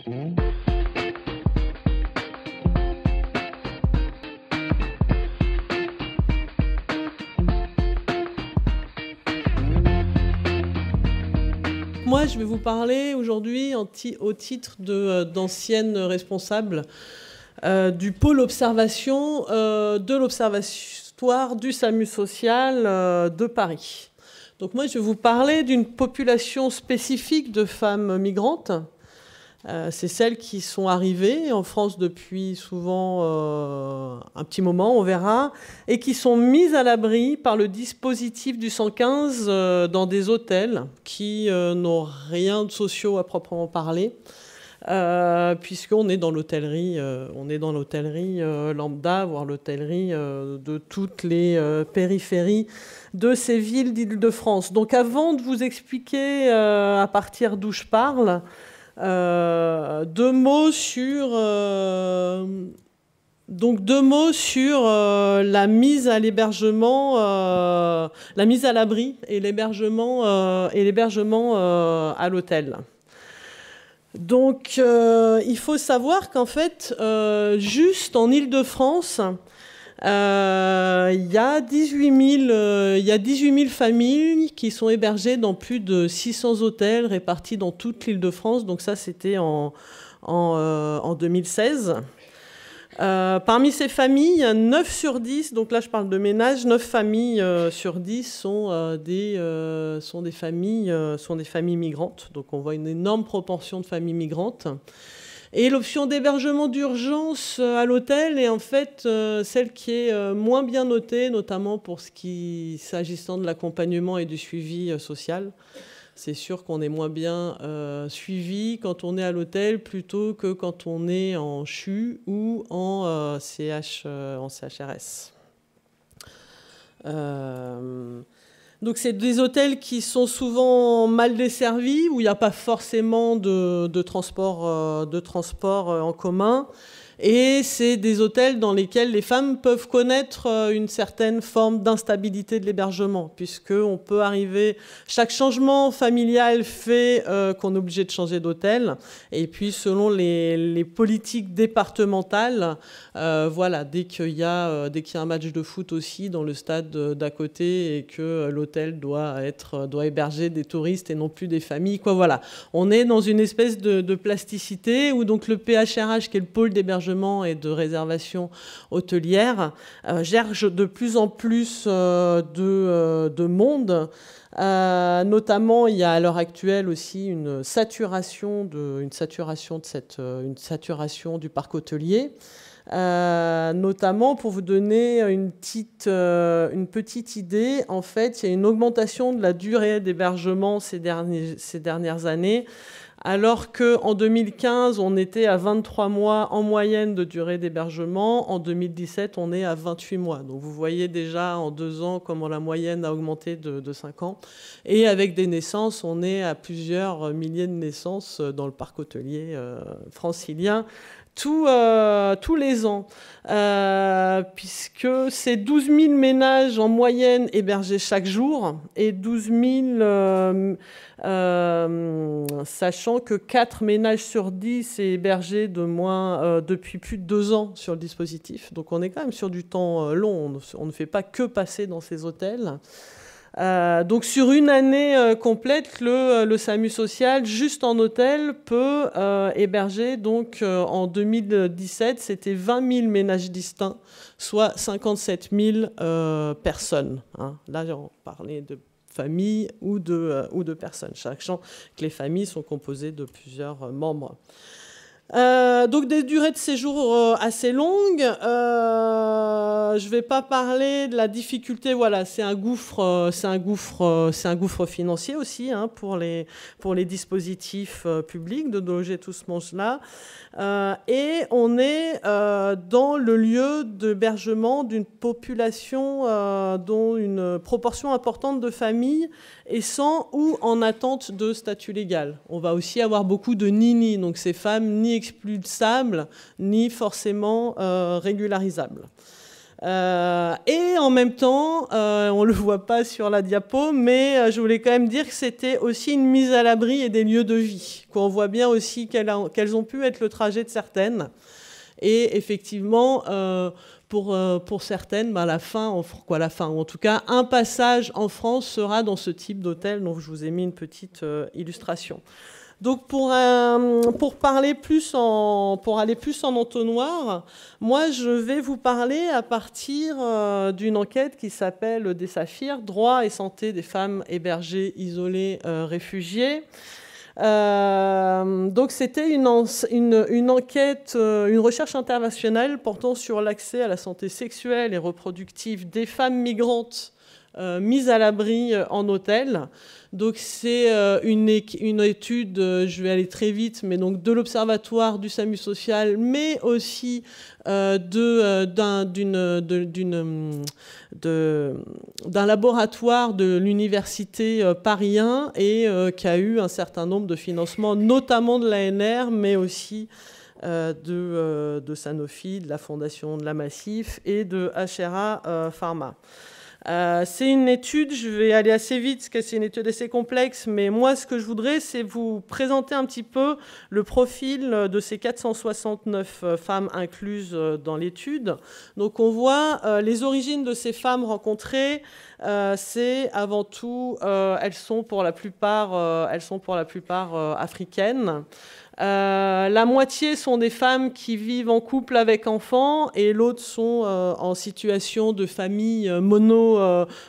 Moi, je vais vous parler aujourd'hui au titre d'ancienne responsable du pôle observation de l'Observatoire du SAMU social de Paris. Donc moi, je vais vous parler d'une population spécifique de femmes migrantes. C'est celles qui sont arrivées en France depuis souvent un petit moment, on verra, et qui sont mises à l'abri par le dispositif du 115 dans des hôtels qui n'ont rien de sociaux à proprement parler, puisqu'on est dans l'hôtellerie, lambda, voire l'hôtellerie de toutes les périphéries de ces villes d'Île-de-France. Donc avant de vous expliquer à partir d'où je parle, deux mots sur la mise à l'hébergement, la mise à l'abri et l'hébergement à l'hôtel. Donc il faut savoir qu'en fait, juste en Île-de-France, il y a 18 000 familles qui sont hébergées dans plus de 600 hôtels répartis dans toute l'Île-de-France. Donc ça, c'était en 2016. Parmi ces familles, 9 sur 10, donc là je parle de ménages, 9 familles sur 10 sont des familles migrantes. Donc on voit une énorme proportion de familles migrantes. Et l'option d'hébergement d'urgence à l'hôtel est en fait celle qui est moins bien notée, notamment pour s'agissant de l'accompagnement et du suivi social. C'est sûr qu'on est moins bien suivi quand on est à l'hôtel plutôt que quand on est en CHU ou en CHRS. Donc c'est des hôtels qui sont souvent mal desservis, où il n'y a pas forcément de transport en commun. Et c'est des hôtels dans lesquels les femmes peuvent connaître une certaine forme d'instabilité de l'hébergement, puisqu'on peut arriver... Chaque changement familial fait qu'on est obligé de changer d'hôtel. Et puis, selon les politiques départementales, voilà, dès qu'il y a un match de foot aussi dans le stade d'à côté et que l'hôtel doit héberger des touristes et non plus des familles, quoi, voilà. On est dans une espèce de plasticité où donc le PHRH, qui est le pôle d'hébergement et de réservation hôtelière, gère de plus en plus de monde. Notamment, il y a à l'heure actuelle aussi une saturation du parc hôtelier. Notamment, pour vous donner une petite idée, en fait, il y a une augmentation de la durée d'hébergement ces dernières années. Alors qu'en 2015, on était à 23 mois en moyenne de durée d'hébergement, en 2017, on est à 28 mois. Donc vous voyez déjà en 2 ans comment la moyenne a augmenté de 5 ans. Et avec des naissances, on est à plusieurs milliers de naissances dans le parc hôtelier francilien tous les ans, puisque c'est 12 000 ménages en moyenne hébergés chaque jour et 12 000, sachant que 4 ménages sur 10 est hébergé depuis plus de 2 ans sur le dispositif. Donc on est quand même sur du temps long, on ne fait pas que passer dans ces hôtels. Donc sur une année complète, le SAMU social, juste en hôtel, peut héberger, donc en 2017, c'était 20 000 ménages distincts, soit 57 000 personnes. Hein. Là, on parlait de familles ou de personnes, sachant que les familles sont composées de plusieurs membres. Donc des durées de séjour assez longues. Je ne vais pas parler de la difficulté. Voilà, c'est un gouffre financier aussi, hein, pour les dispositifs publics de loger tout ce monde-là. Et on est dans le lieu d'hébergement d'une population dont une proportion importante de familles est sans ou en attente de statut légal. On va aussi avoir beaucoup de nini, donc ces femmes ni expulsables, ni forcément régularisables. Et en même temps, on ne le voit pas sur la diapo, mais je voulais quand même dire que c'était aussi une mise à l'abri et des lieux de vie. On voit bien aussi quels ont pu être le trajet de certaines. Et effectivement, pour certaines, la fin, ou en tout cas, un passage en France sera dans ce type d'hôtel. Donc, je vous ai mis une petite illustration. Donc pour aller plus en entonnoir, moi je vais vous parler à partir d'une enquête qui s'appelle Des Saphirs, droit et santé des femmes hébergées, isolées, réfugiées. Donc c'était une enquête, une recherche internationale portant sur l'accès à la santé sexuelle et reproductive des femmes migrantes mises à l'abri en hôtel. Donc c'est une étude, je vais aller très vite, mais donc de l'Observatoire du SAMU social, mais aussi d'un laboratoire de l'université Paris 1 et qui a eu un certain nombre de financements, notamment de l'ANR, mais aussi de Sanofi, de la Fondation de la Massif et de HRA Pharma. C'est une étude, je vais aller assez vite parce que c'est une étude assez complexe, mais moi ce que je voudrais c'est vous présenter un petit peu le profil de ces 469 femmes incluses dans l'étude. Donc on voit les origines de ces femmes rencontrées, c'est avant tout, elles sont pour la plupart africaines. La moitié sont des femmes qui vivent en couple avec enfants et l'autre sont en situation de famille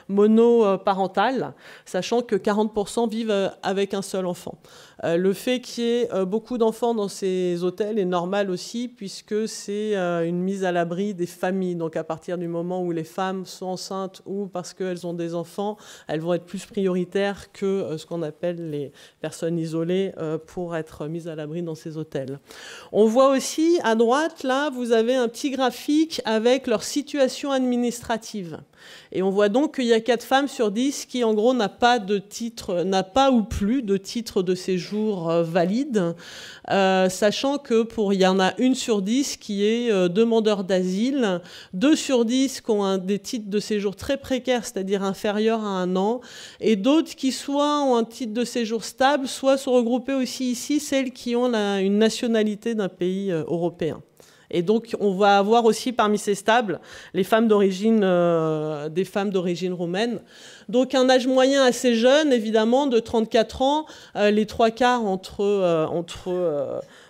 monoparentale, sachant que 40% vivent avec un seul enfant. Le fait qu'il y ait beaucoup d'enfants dans ces hôtels est normal aussi puisque c'est une mise à l'abri des familles. Donc à partir du moment où les femmes sont enceintes ou parce qu'elles ont des enfants, elles vont être plus prioritaires que ce qu'on appelle les personnes isolées pour être mises à l'abri dans ces hôtels. On voit aussi à droite, là, vous avez un petit graphique avec leur situation administrative. Et on voit donc qu'il y a 4 femmes sur 10 qui, en gros, n'a pas ou plus de titre de séjour valide, sachant que il y en a 1 sur 10 qui est demandeur d'asile, 2 sur 10 qui ont des titres de séjour très précaires, c'est-à-dire inférieurs à 1 an, et d'autres qui soit ont un titre de séjour stable, soit sont regroupées aussi ici celles qui ont une nationalité d'un pays européen. Et donc, on va avoir aussi parmi ces stables des femmes d'origine roumaine. Donc, un âge moyen assez jeune, évidemment, de 34 ans, les 3/4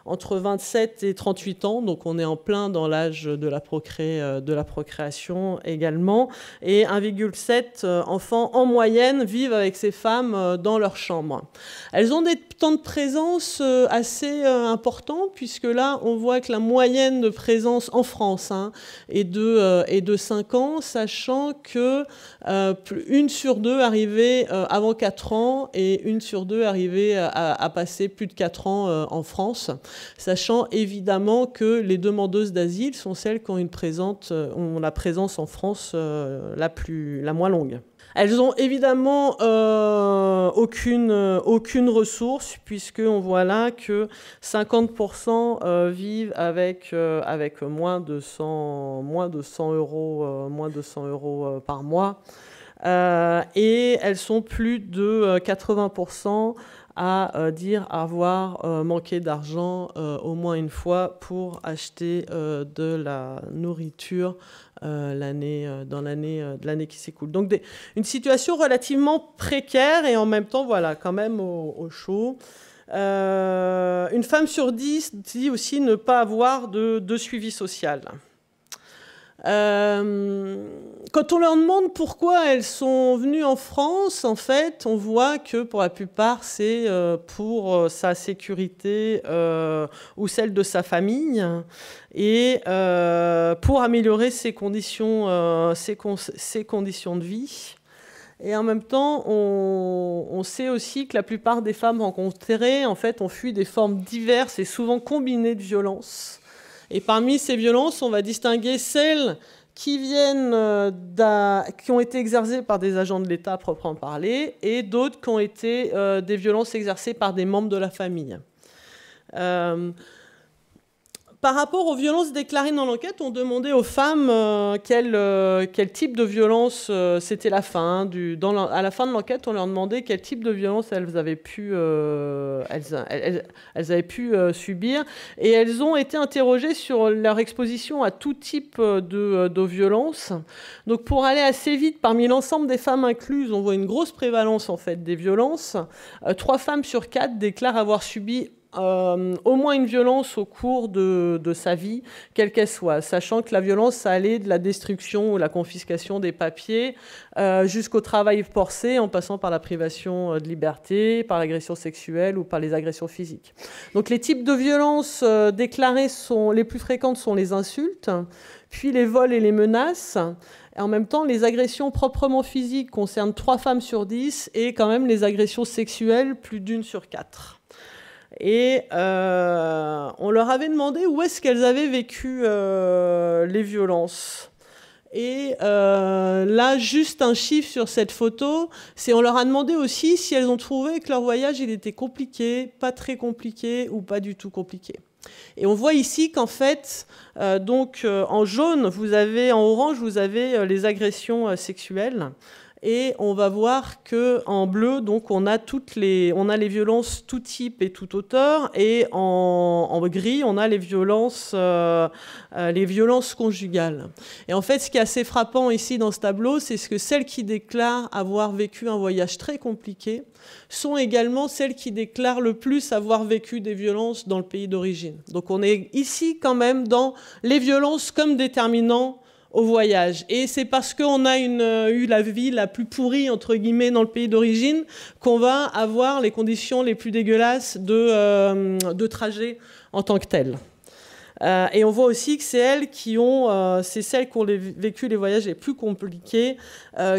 entre 27 et 38 ans. Donc, on est en plein dans l'âge de la procréation également. Et 1,7 enfants en moyenne vivent avec ces femmes dans leur chambre. Elles ont des temps de présence assez importants, puisque là, on voit que la moyenne de présence en France est de 5 ans, sachant que 1 sur 2 arrivait avant 4 ans et 1 sur 2 arrivait à passer plus de 4 ans en France, sachant évidemment que les demandeuses d'asile sont celles qui ont la présence en France la moins longue. Elles ont évidemment aucune ressource, puisqu'on voit là que 50% vivent avec moins de 100 euros par mois. Et elles sont plus de 80% à dire avoir manqué d'argent au moins une fois pour acheter de la nourriture dans l'année qui s'écoule. Donc une situation relativement précaire et en même temps, voilà, quand même au chaud. Une femme sur 10 dit aussi ne pas avoir de suivi social. Quand on leur demande pourquoi elles sont venues en France, en fait, on voit que pour la plupart, c'est pour sa sécurité ou celle de sa famille et pour améliorer ses conditions de vie. Et en même temps, on sait aussi que la plupart des femmes rencontrées, en fait, ont fui des formes diverses et souvent combinées de violences. Et parmi ces violences, on va distinguer celles qui ont été exercées par des agents de l'État à proprement parler, et d'autres qui ont été des violences exercées par des membres de la famille. Par rapport aux violences déclarées dans l'enquête, on demandait aux femmes quel type de violence c'était la fin. À la fin de l'enquête, on leur demandait quel type de violence elles avaient pu subir. Et elles ont été interrogées sur leur exposition à tout type de violence. Donc pour aller assez vite, parmi l'ensemble des femmes incluses, on voit une grosse prévalence en fait, des violences. 3 femmes sur 4 déclarent avoir subi au moins une violence au cours de sa vie, quelle qu'elle soit, sachant que la violence, ça allait de la destruction ou la confiscation des papiers jusqu'au travail forcé, en passant par la privation de liberté, par l'agression sexuelle ou par les agressions physiques. Donc les types de violences déclarées les plus fréquentes sont les insultes, puis les vols et les menaces. Et en même temps, les agressions proprement physiques concernent 3 femmes sur 10 et quand même les agressions sexuelles, plus d'1 sur 4. Et on leur avait demandé où est-ce qu'elles avaient vécu les violences. Et là, juste un chiffre sur cette photo, on leur a demandé aussi si elles ont trouvé que leur voyage il était compliqué, pas très compliqué ou pas du tout compliqué. Et on voit ici qu'en fait, en jaune, en orange, vous avez les agressions sexuelles. Et on va voir qu'en bleu, donc, on a les violences tout type et tout auteur. Et en gris, on a les violences conjugales. Et en fait, ce qui est assez frappant ici dans ce tableau, c'est que celles qui déclarent avoir vécu un voyage très compliqué sont également celles qui déclarent le plus avoir vécu des violences dans le pays d'origine. Donc on est ici quand même dans les violences comme déterminant au voyage. Et c'est parce qu'on a eu la vie la plus pourrie, entre guillemets, dans le pays d'origine, qu'on va avoir les conditions les plus dégueulasses de trajet en tant que telles. Et on voit aussi que c'est celles qui ont vécu les voyages les plus compliqués,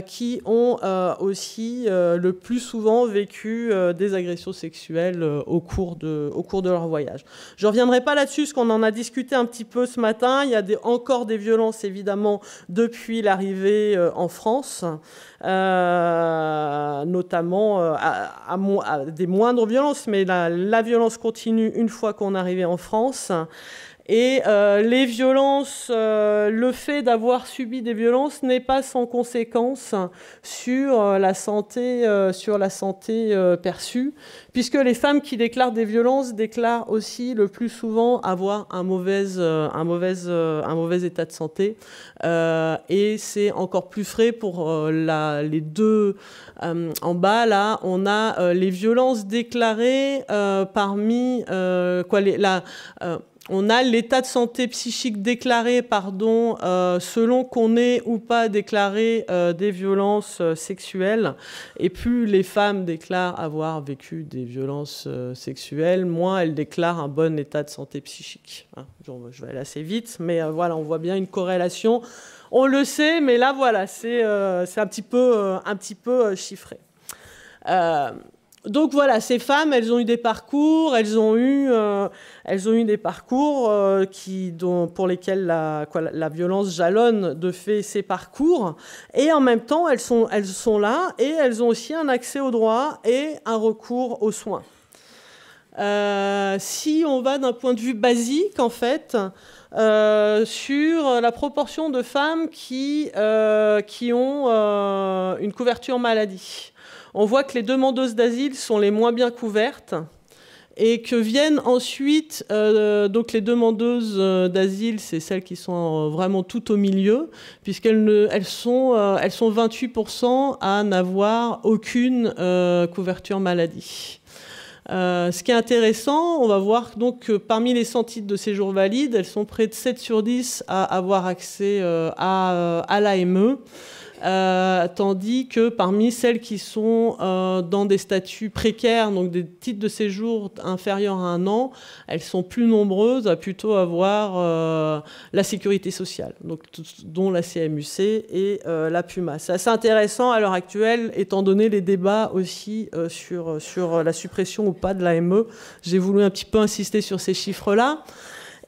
qui ont aussi le plus souvent vécu des agressions sexuelles au cours de leur voyage. Je ne reviendrai pas là-dessus, parce qu'on en a discuté un petit peu ce matin. Il y a encore des violences, évidemment, depuis l'arrivée en France, notamment à des moindres violences, mais la violence continue une fois qu'on est arrivé en France. Et les violences, le fait d'avoir subi des violences n'est pas sans conséquence sur la santé perçue, puisque les femmes qui déclarent des violences déclarent aussi le plus souvent avoir un mauvais état de santé. Et c'est encore plus vrai pour les deux. En bas, là, on a les violences déclarées on a l'état de santé psychique déclaré, selon qu'on ait ou pas déclaré des violences sexuelles. Et plus les femmes déclarent avoir vécu des violences sexuelles, moins elles déclarent un bon état de santé psychique. Je vais aller assez vite, mais voilà, on voit bien une corrélation. On le sait, mais là, voilà, c'est un petit peu chiffré. Donc voilà, ces femmes, elles ont eu des parcours, pour lesquels la violence jalonne de fait ces parcours, et en même temps, elles sont là et elles ont aussi un accès aux droits et un recours aux soins. Si on va d'un point de vue basique, en fait, sur la proportion de femmes qui ont une couverture maladie. On voit que les demandeuses d'asile sont les moins bien couvertes et que viennent ensuite, donc les demandeuses d'asile, c'est celles qui sont vraiment tout au milieu, puisqu'elles sont 28% à n'avoir aucune couverture maladie. Ce qui est intéressant, on va voir donc que parmi les 100 titres de séjour valides, elles sont près de 7 sur 10 à avoir accès à l'AME. Tandis que parmi celles qui sont dans des statuts précaires, donc des titres de séjour inférieurs à 1 an, elles sont plus nombreuses à plutôt avoir la sécurité sociale, donc, dont la CMUC et la PUMA. C'est assez intéressant à l'heure actuelle, étant donné les débats aussi sur la suppression ou pas de l'AME. J'ai voulu un petit peu insister sur ces chiffres-là.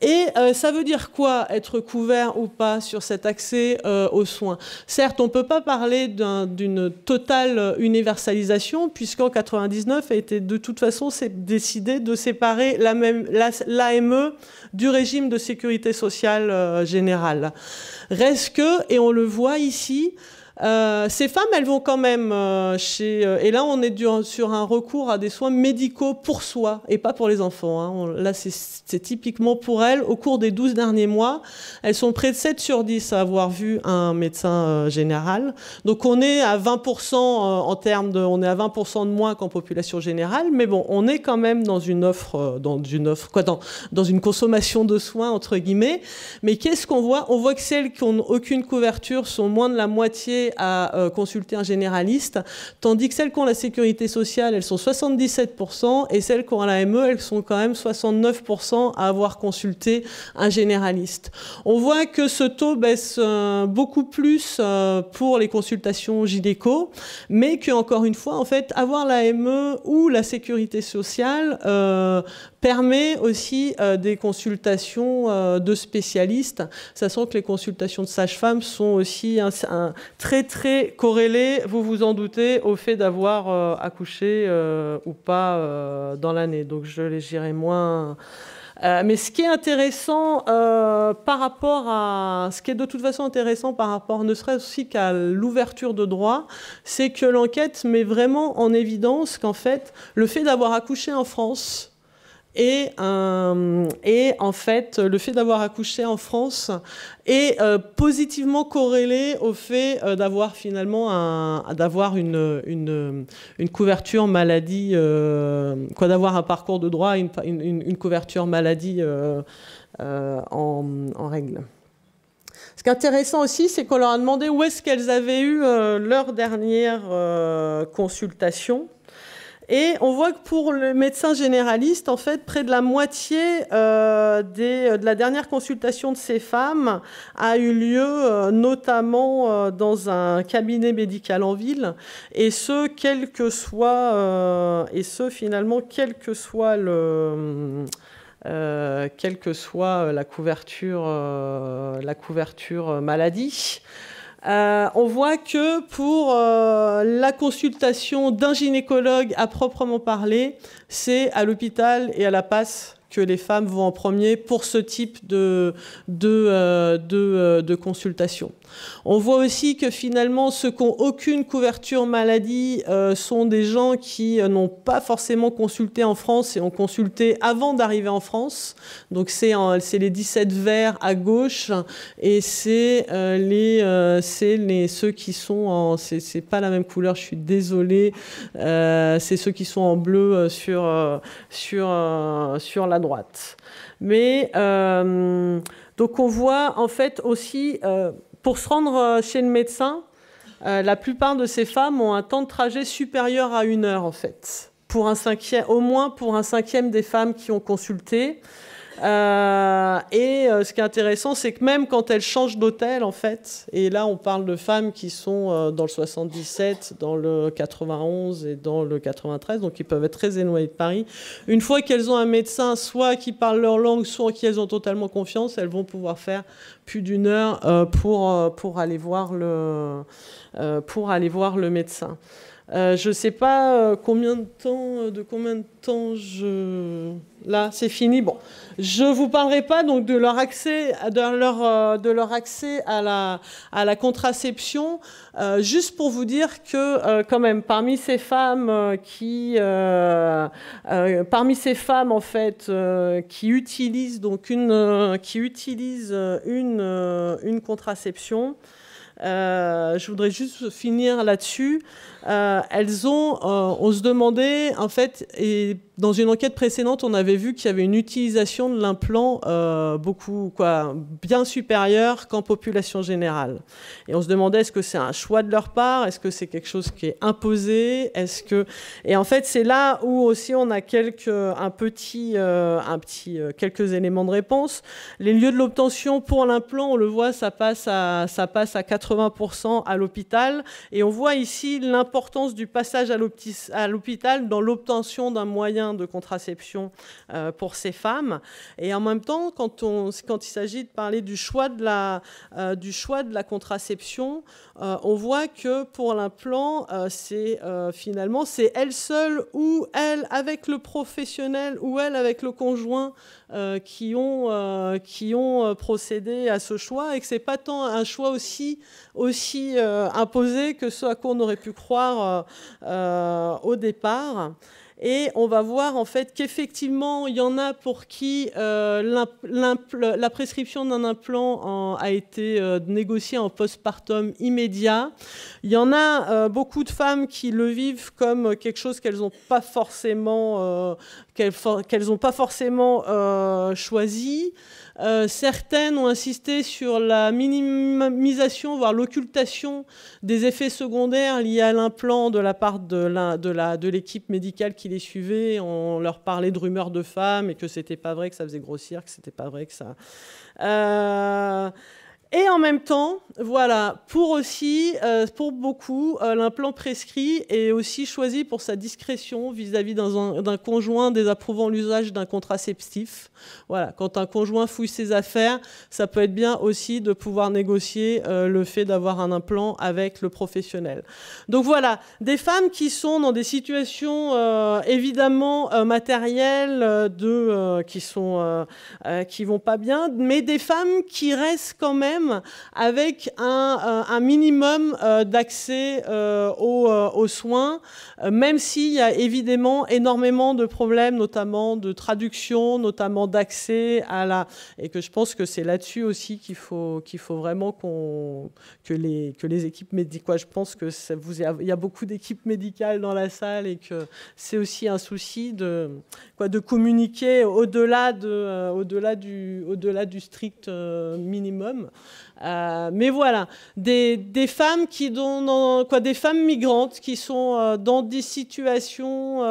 Et ça veut dire quoi, être couvert ou pas sur cet accès aux soins? Certes, on ne peut pas parler d'une totale universalisation, puisqu'en 1999 a été de toute façon décidé de séparer l'AME du régime de sécurité sociale générale. Reste que, et on le voit ici, ces femmes, elles vont quand même et là, on est sur un recours à des soins médicaux pour soi et pas pour les enfants. Hein. Là, c'est typiquement pour elles. Au cours des 12 derniers mois, elles sont près de 7 sur 10 à avoir vu un médecin général. Donc, on est à 20% on est à 20% de moins qu'en population générale. Mais bon, on est quand même dans une offre, dans une consommation de soins, entre guillemets. Mais qu'est-ce qu'on voit? On voit que celles qui n'ont aucune couverture sont moins de la moitié à consulter un généraliste, tandis que celles qui ont la sécurité sociale, elles sont 77%, et celles qui ont l'AME, elles sont quand même 69% à avoir consulté un généraliste. On voit que ce taux baisse beaucoup plus pour les consultations gynéco, mais qu'encore une fois, en fait, avoir l'AME ou la sécurité sociale permet aussi des consultations de spécialistes, sachant que les consultations de sages-femmes sont aussi très très corrélées, vous vous en doutez, au fait d'avoir accouché ou pas dans l'année. Donc je les gérerai moins. Mais ce qui est intéressant ce qui est de toute façon intéressant par rapport ne serait-ce aussi qu'à l'ouverture de droit, c'est que l'enquête met vraiment en évidence qu'en fait, le fait d'avoir accouché en France et en fait, le fait d'avoir accouché en France est positivement corrélé au fait d'avoir finalement une couverture maladie, d'avoir un parcours de droit, une couverture maladie en règle. Ce qui est intéressant aussi, c'est qu'on leur a demandé où est-ce qu'elles avaient eu leur dernière consultation. Et on voit que pour le médecin généraliste, en fait, près de la moitié de la dernière consultation de ces femmes a eu lieu notamment dans un cabinet médical en ville, et ce, quel que soit la couverture maladie. On voit que pour la consultation d'un gynécologue à proprement parler, c'est à l'hôpital et à la PAS que les femmes vont en premier pour ce type de consultation. On voit aussi que finalement, ceux qui n'ont aucune couverture maladie sont des gens qui n'ont pas forcément consulté en France et ont consulté avant d'arriver en France. Donc c'est les 17 verts à gauche, et c'est ceux qui sont en... C'est pas la même couleur, je suis désolée. C'est ceux qui sont en bleu sur la droite. Mais donc on voit en fait aussi... Pour se rendre chez le médecin, la plupart de ces femmes ont un temps de trajet supérieur à 1 heure, en fait. Au moins pour un cinquième des femmes qui ont consulté. Ce qui est intéressant, c'est que même quand elles changent d'hôtel, en fait, et là on parle de femmes qui sont dans le 77, dans le 91 et dans le 93, donc qui peuvent être très éloignées de Paris, une fois qu'elles ont un médecin, soit qui parle leur langue, soit en qui elles ont totalement confiance, elles vont pouvoir faire plus d'1 heure pour aller voir le médecin. Je ne sais pas combien de temps Là, c'est fini. Bon, je ne vous parlerai pas donc de leur accès à la contraception, juste pour vous dire que quand même parmi ces femmes en fait qui utilisent donc une contraception. Je voudrais juste finir là-dessus. On se demandait, en fait, et dans une enquête précédente, on avait vu qu'il y avait une utilisation de l'implant bien supérieure qu'en population générale. Et on se demandait, est-ce que c'est un choix de leur part? Est-ce que c'est quelque chose qui est imposé? Et en fait, c'est là où aussi on a quelques éléments de réponse. Les lieux de l'obtention pour l'implant, on le voit, ça passe à 80% à l'hôpital. Et on voit ici l'importance du passage à l'hôpital dans l'obtention d'un moyen moyen de contraception pour ces femmes. Et en même temps, quand il s'agit de parler du choix de la contraception, on voit que pour l'implant, finalement, c'est elle seule ou elle avec le professionnel ou elle avec le conjoint qui ont procédé à ce choix, et que c'est pas tant un choix aussi imposé que ce à quoi on aurait pu croire au départ. Et on va voir en fait qu'effectivement, il y en a pour qui la prescription d'un implant a été négociée en postpartum immédiat. Il y en a beaucoup de femmes qui le vivent comme quelque chose qu'elles n'ont pas forcément, choisi. Certaines ont insisté sur la minimisation, voire l'occultation des effets secondaires liés à l'implant de la part de l'équipe médicale qui les suivait. On leur parlait de rumeurs de femmes et que c'était pas vrai, que ça faisait grossir, que c'était pas vrai, que ça... Et en même temps, voilà, pour beaucoup, l'implant prescrit est aussi choisi pour sa discrétion vis-à-vis d'un conjoint désapprouvant l'usage d'un contraceptif. Voilà, quand un conjoint fouille ses affaires, ça peut être bien aussi de pouvoir négocier le fait d'avoir un implant avec le professionnel. Donc voilà, des femmes qui sont dans des situations évidemment matérielles, qui vont pas bien, mais des femmes qui restent quand même avec un minimum d'accès aux soins, même s'il y a évidemment énormément de problèmes, notamment de traduction, notamment d'accès et que je pense que c'est là-dessus aussi qu'il faut vraiment que les équipes médicales, je pense que il y a beaucoup d'équipes médicales dans la salle et que c'est aussi un souci de communiquer au-delà du strict minimum. Mais voilà, des femmes des femmes migrantes qui sont dans des situations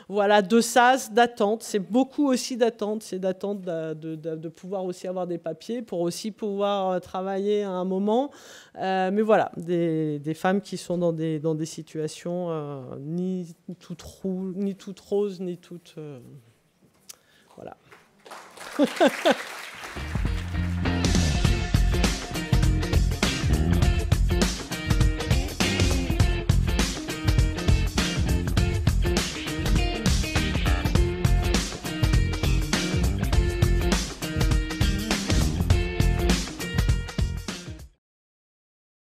de sas, d'attente. C'est beaucoup aussi d'attente, c'est d'attente de pouvoir aussi avoir des papiers pour aussi pouvoir travailler à un moment. Mais voilà, des femmes qui sont dans des situations ni toutes roses, ni toutes voilà.